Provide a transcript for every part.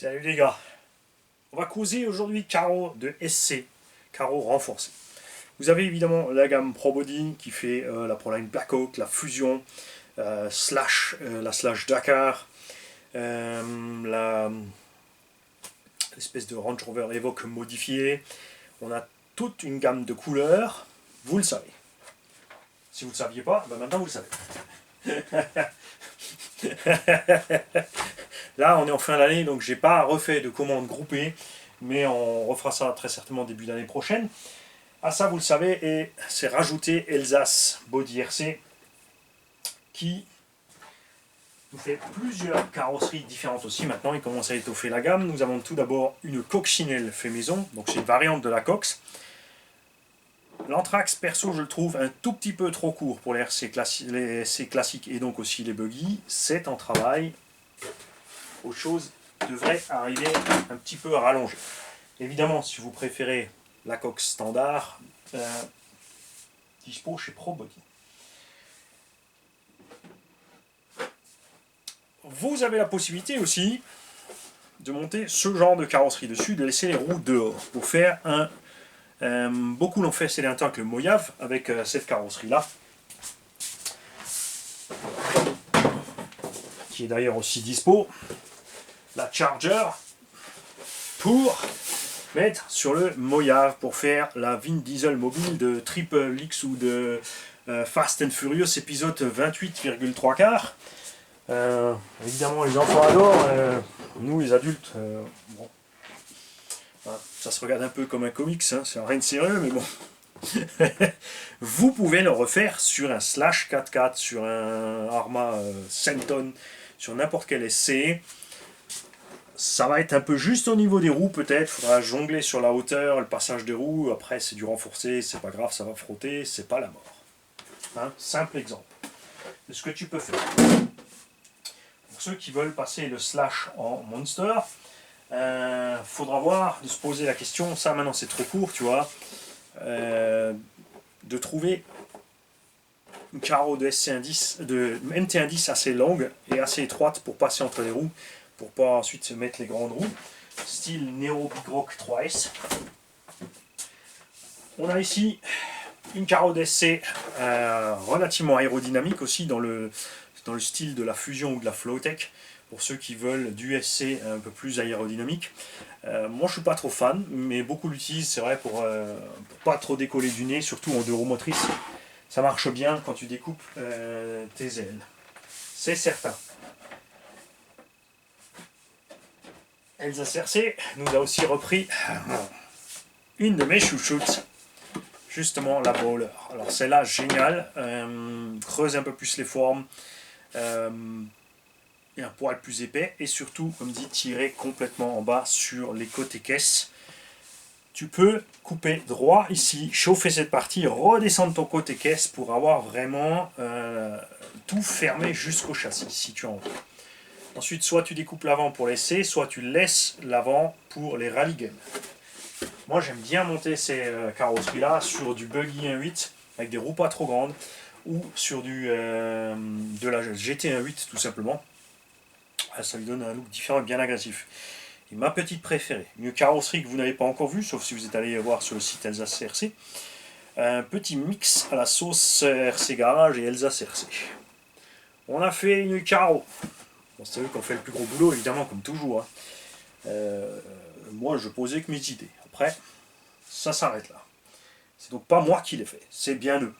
Salut les gars, on va causer aujourd'hui carreaux de SC, carreaux renforcés. Vous avez évidemment la gamme Pro Body qui fait la Proline Black Oak, la Fusion, la Slash Dakar, l'espèce de Range Rover Evoque modifiée. On a toute une gamme de couleurs, vous le savez. Si vous ne le saviez pas, ben maintenant vous le savez. Là, on est en fin d'année, donc j'ai pas refait de commandes groupées, mais on refera ça très certainement début d'année prochaine. Ah ça, vous le savez, et c'est rajouter Elsace Body RC qui nous fait plusieurs carrosseries différentes aussi. Maintenant, il commence à étoffer la gamme. Nous avons tout d'abord une coccinelle fait maison, donc c'est une variante de la Cox. L'Anthrax, perso, je le trouve un tout petit peu trop court pour les RC classiques et donc aussi les buggy. C'est en travail. Autre chose devrait arriver un petit peu à rallonger. Évidemment, si vous préférez la Cox standard, dispo chez Pro Body. Vous avez la possibilité aussi de monter ce genre de carrosserie dessus, de laisser les roues dehors pour faire un. Beaucoup l'ont fait ces derniers temps avec le Mojave, avec cette carrosserie-là, qui est d'ailleurs aussi dispo. La Charger pour mettre sur le Mojave pour faire la Vin Diesel mobile de Triple X ou de Fast and Furious épisode 28,3. Évidemment les enfants adorent, nous les adultes, bon, ça se regarde un peu comme un comics, hein, c'est rien de sérieux mais bon. Vous pouvez le refaire sur un Slash 4x4, sur un Arma 5 tonnes, sur n'importe quel SC. Ça va être un peu juste au niveau des roues peut-être, il faudra jongler sur la hauteur, le passage des roues, après c'est du renforcé, c'est pas grave, ça va frotter, c'est pas la mort. Hein, simple exemple de ce que tu peux faire. Pour ceux qui veulent passer le Slash en Monster, faudra voir, de se poser la question, ça maintenant c'est trop court, tu vois, de trouver une carreau de SC10, de MT10 assez longue et assez étroite pour passer entre les roues, pour pas ensuite se mettre les grandes roues, style Nero Big Rock 3S. On a ici une carreau d'essai relativement aérodynamique aussi dans le style de la Fusion ou de la Flowtech, pour ceux qui veulent du SC un peu plus aérodynamique. Moi je suis pas trop fan, mais beaucoup l'utilisent, c'est vrai, pour pas trop décoller du nez, surtout en deux roues motrices. Ça marche bien quand tu découpes tes ailes, c'est certain. Elsace RC nous a aussi repris une de mes chouchoutes, justement la Bowler. Alors celle-là, géniale, creuse un peu plus les formes, et un poil plus épais, et surtout, comme dit, tirer complètement en bas sur les côtés caisse. Tu peux couper droit ici, chauffer cette partie, redescendre ton côté caisse pour avoir vraiment tout fermé jusqu'au châssis, si tu en veux. Ensuite, soit tu découpes l'avant pour laisser, soit tu laisses l'avant pour les rallyguns. Moi, j'aime bien monter ces carrosseries-là sur du Buggy 1.8 avec des roues pas trop grandes, ou sur de la GT 1.8 tout simplement. Ça lui donne un look différent et bien agressif. Et ma petite préférée, une carrosserie que vous n'avez pas encore vue, sauf si vous êtes allé voir sur le site Elsace RC, un petit mix à la sauce RC Garage et Elsace RC. On a fait une carreau. Bon, c'est eux qui ont fait le plus gros boulot, évidemment, comme toujours. Hein. Moi, je posais que mes idées. Après, ça s'arrête là. C'est donc pas moi qui l'ai fait, c'est bien eux.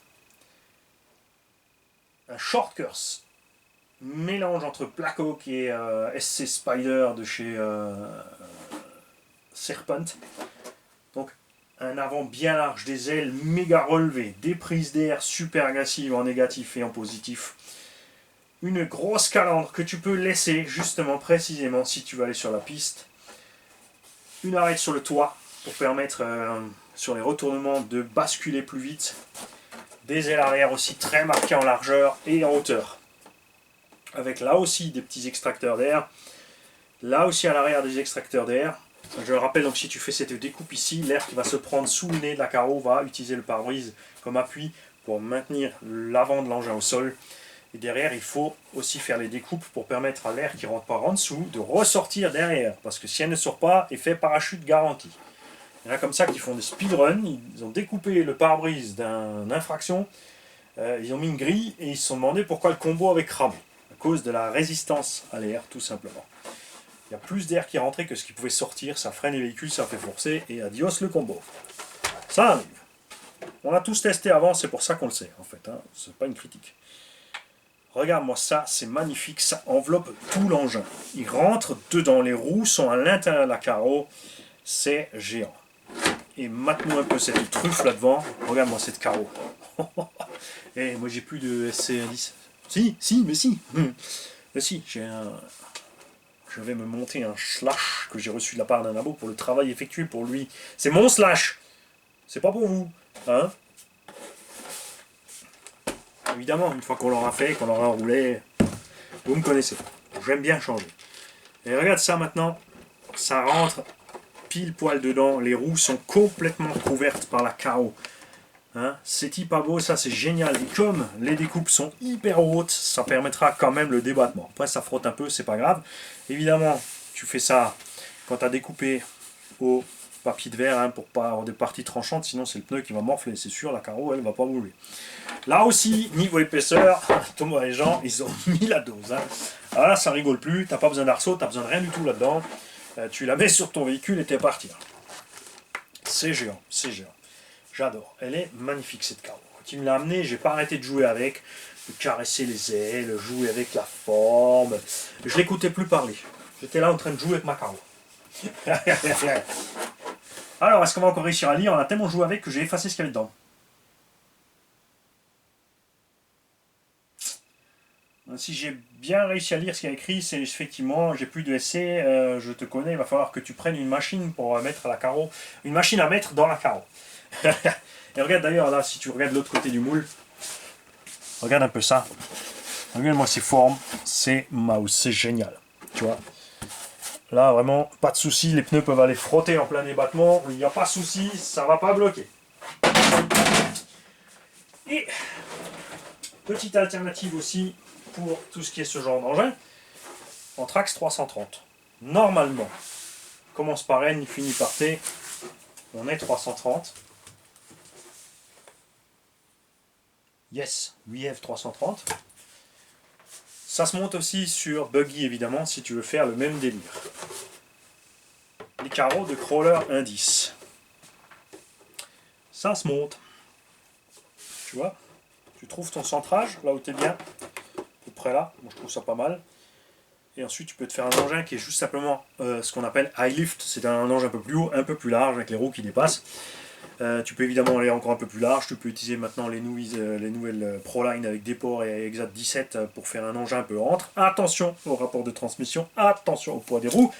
Un short curse, mélange entre Black Oak et SC Spider de chez Serpent. Donc, un avant bien large, des ailes méga relevées, des prises d'air super agressives en négatif et en positif. Une grosse calandre que tu peux laisser justement précisément si tu veux aller sur la piste. Une arête sur le toit pour permettre sur les retournements de basculer plus vite. Des ailes arrière aussi très marquées en largeur et en hauteur. Avec là aussi des petits extracteurs d'air. Là aussi à l'arrière des extracteurs d'air. Je le rappelle, donc si tu fais cette découpe ici, l'air qui va se prendre sous le nez de la carreau va utiliser le pare-brise comme appui pour maintenir l'avant de l'engin au sol. Et derrière, il faut aussi faire les découpes pour permettre à l'air qui rentre par en dessous de ressortir derrière. Parce que si elle ne sort pas, effet parachute garanti. Il y en a comme ça qui font des speedruns, ils ont découpé le pare-brise d'une infraction, ils ont mis une grille et ils se sont demandé pourquoi le combo avait cramé. À cause de la résistance à l'air, tout simplement. Il y a plus d'air qui rentrait que ce qui pouvait sortir, ça freine les véhicules, ça fait forcer, et adios le combo. Ça arrive. On a tous testé avant, c'est pour ça qu'on le sait, en fait. Hein. C'est pas une critique. Regarde-moi ça, c'est magnifique, ça enveloppe tout l'engin. Il rentre dedans, les roues sont à l'intérieur de la carreau, c'est géant. Et mate-nous un peu cette truffe là-devant, regarde-moi cette carreau. Et moi j'ai plus de SC10. Si, mais si. Mais si, je vais me monter un slash que j'ai reçu de la part d'un abo pour le travail effectué pour lui. C'est mon slash, c'est pas pour vous. Hein? Évidemment, une fois qu'on l'aura fait, qu'on l'aura roulé, vous me connaissez. J'aime bien changer. Et regarde ça maintenant, ça rentre pile poil dedans, les roues sont complètement couvertes par la carreau. Hein, c'est hyper beau, ça c'est génial. Et comme les découpes sont hyper hautes, ça permettra quand même le débattement. Après ça frotte un peu, c'est pas grave. Évidemment, tu fais ça quand tu as découpé au papier de verre, hein, pour pas avoir des parties tranchantes, sinon c'est le pneu qui va morfler, c'est sûr, la carreau elle va pas bouger. Là aussi, niveau épaisseur, Thomas et Jean, ils ont mis la dose. Hein. Alors là, ça rigole plus, t'as pas besoin d'arceau, t'as besoin de rien du tout là-dedans. Tu la mets sur ton véhicule et t'es parti. C'est géant, c'est géant. J'adore. Elle est magnifique cette carreau. Quand il me l'a amenée, j'ai pas arrêté de jouer avec, de caresser les ailes, jouer avec la forme. Je l'écoutais plus parler. J'étais là en train de jouer avec ma carreau. Alors, est-ce qu'on va encore réussir à lire? On a tellement joué avec que j'ai effacé ce qu'il y avait dedans. Si j'ai bien réussi à lire ce qu'il y a écrit, c'est effectivement, j'ai plus de essai, je te connais, il va falloir que tu prennes une machine pour mettre la carreau, une machine à mettre dans la carreau. Et regarde d'ailleurs là, si tu regardes l'autre côté du moule, regarde un peu ça. Regarde-moi ces formes, c'est mouse, c'est génial. Tu vois. Là vraiment, pas de souci, les pneus peuvent aller frotter en plein débattement, il n'y a pas de souci, ça va pas bloquer. Et petite alternative aussi pour tout ce qui est ce genre d'engin, en Trax 330. Normalement, commence par N, il finit par T, on est 330. Yes, we have 330. Ça se monte aussi sur Buggy évidemment si tu veux faire le même délire. Les carreaux de crawler indice. Ça se monte. Tu vois, tu trouves ton centrage là où tu es bien, à peu près là, moi je trouve ça pas mal. Et ensuite tu peux te faire un engin qui est juste simplement ce qu'on appelle high lift, c'est un engin un peu plus haut, un peu plus large avec les roues qui dépassent. Tu peux évidemment aller encore un peu plus large, tu peux utiliser maintenant les nouvelles Proline avec des ports et Exat 17 pour faire un engin un peu entre. Attention au rapport de transmission, attention au poids des roues.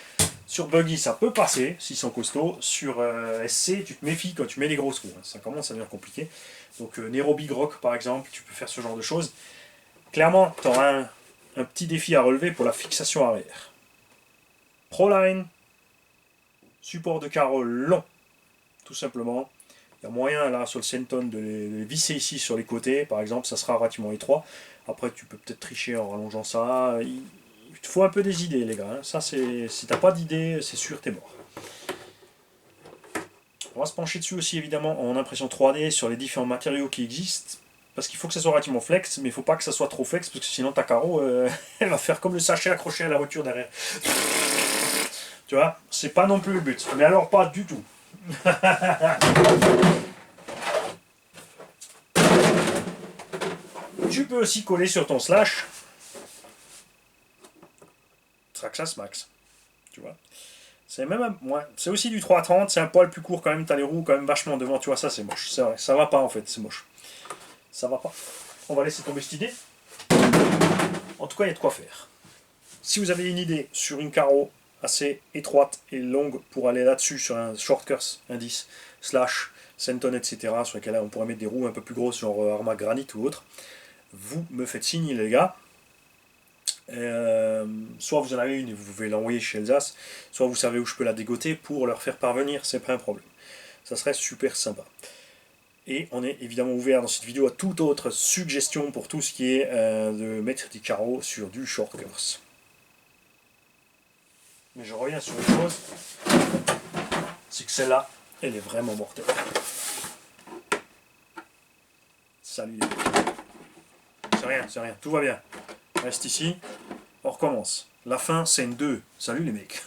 Sur Buggy ça peut passer, s'ils sont costauds. Sur SC tu te méfies quand tu mets les grosses roues, ça commence à devenir compliqué. Donc Nero Big Rock par exemple, tu peux faire ce genre de choses. Clairement, tu auras un petit défi à relever pour la fixation arrière. Proline, support de carreau long, tout simplement. Il y a moyen là sur le Senton de les visser ici sur les côtés, par exemple, ça sera relativement étroit. Après tu peux peut-être tricher en rallongeant ça. Il te faut un peu des idées les gars. Ça c'est, si t'as pas d'idées, c'est sûr t'es mort. On va se pencher dessus aussi évidemment en impression 3D sur les différents matériaux qui existent. Parce qu'il faut que ça soit relativement flex, mais il ne faut pas que ça soit trop flex, parce que sinon ta carreau, elle va faire comme le sachet accroché à la voiture derrière. Tu vois, c'est pas non plus le but. Mais alors pas du tout. Tu peux aussi coller sur ton slash Traxxas Max. Tu vois. C'est même c'est aussi du 330, c'est un poil plus court quand même, t'as les roues quand même vachement devant, tu vois, ça c'est moche. C'est vrai, ça va pas en fait, c'est moche. Ça va pas. On va laisser tomber cette idée. En tout cas, il y a de quoi faire. Si vous avez une idée sur une carreau assez étroite et longue pour aller là-dessus sur un shortcut indice, slash, Senton, etc., sur lequel on pourrait mettre des roues un peu plus grosses, genre Arma Granit ou autre, vous me faites signe, les gars. Soit vous en avez une et vous pouvez l'envoyer chez Elsace, soit vous savez où je peux la dégoter pour leur faire parvenir, c'est pas un problème. Ça serait super sympa. Et on est évidemment ouvert dans cette vidéo à toute autre suggestion pour tout ce qui est de mettre des carreaux sur du short course. Mais je reviens sur une chose, c'est que celle-là, elle est vraiment mortelle. Salut les mecs. C'est rien, tout va bien. Reste ici, on recommence. La fin, c'est une 2. Salut les mecs.